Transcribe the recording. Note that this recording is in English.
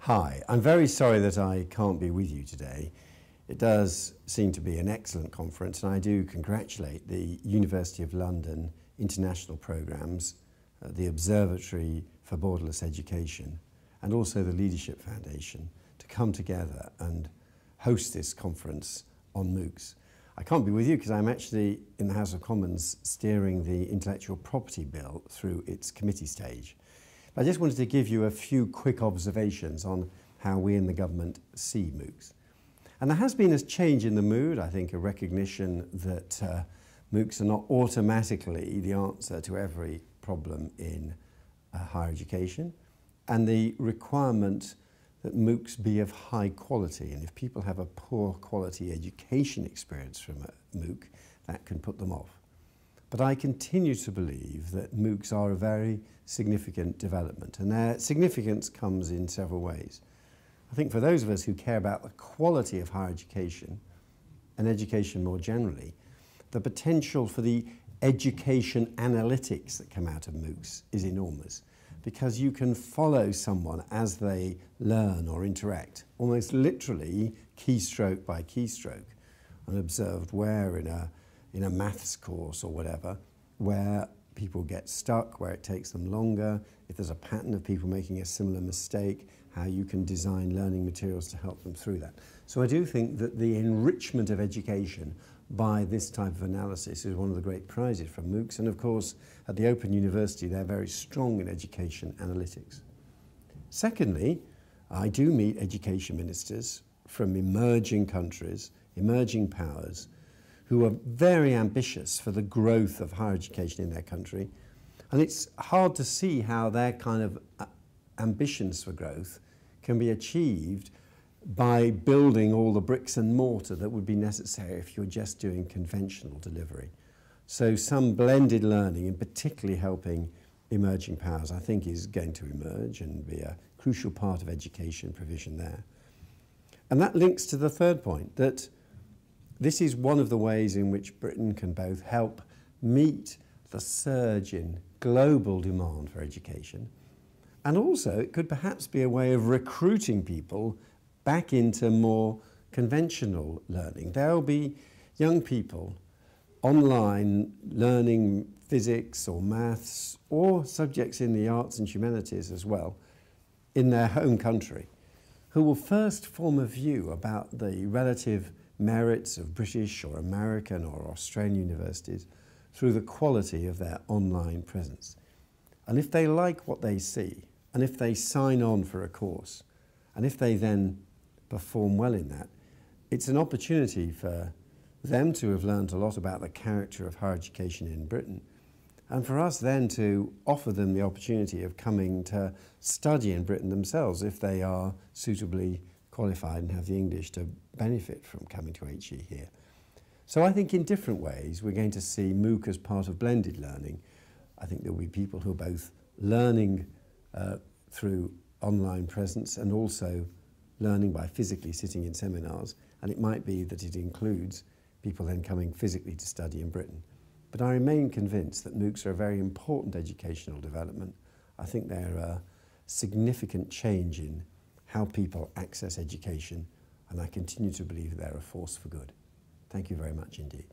Hi, I'm very sorry that I can't be with you today. It does seem to be an excellent conference, and I do congratulate the University of London International Programmes, the Observatory for Borderless Education, and also the Leadership Foundation to come together and host this conference on MOOCs. I can't be with you because I'm actually in the House of Commons steering the Intellectual Property Bill through its committee stage. I just wanted to give you a few quick observations on how we in the government see MOOCs. And there has been a change in the mood, I think a recognition that MOOCs are not automatically the answer to every problem in higher education, and the requirement that MOOCs be of high quality, and if people have a poor quality education experience from a MOOC, that can put them off. But I continue to believe that MOOCs are a very significant development, and their significance comes in several ways. I think for those of us who care about the quality of higher education and education more generally, the potential for the education analytics that come out of MOOCs is enormous, because you can follow someone as they learn or interact, almost literally keystroke by keystroke, and observed where in a maths course or whatever, where people get stuck, where it takes them longer, if there's a pattern of people making a similar mistake, how you can design learning materials to help them through that. So I do think that the enrichment of education by this type of analysis is one of the great prizes from MOOCs, and of course at the Open University they're very strong in education analytics. Secondly, I do meet education ministers from emerging countries, emerging powers, who are very ambitious for the growth of higher education in their country. And it's hard to see how their kind of ambitions for growth can be achieved by building all the bricks and mortar that would be necessary if you're just doing conventional delivery. So some blended learning, and particularly helping emerging powers, I think is going to emerge and be a crucial part of education provision there. And that links to the third point, that this is one of the ways in which Britain can both help meet the surge in global demand for education, and also it could perhaps be a way of recruiting people back into more conventional learning. There will be young people online learning physics or maths or subjects in the arts and humanities as well in their home country, who will first form a view about the relative merits of British or American or Australian universities through the quality of their online presence. And if they like what they see, and if they sign on for a course, and if they then perform well in that, it's an opportunity for them to have learned a lot about the character of higher education in Britain, and for us then to offer them the opportunity of coming to study in Britain themselves if they are suitably qualified and have the English to benefit from coming to HE here. So I think in different ways we're going to see MOOC as part of blended learning. I think there will be people who are both learning through online presence and also learning by physically sitting in seminars, and it might be that it includes people then coming physically to study in Britain. But I remain convinced that MOOCs are a very important educational development. I think they're a significant change in how people access education, and I continue to believe they're a force for good. Thank you very much indeed.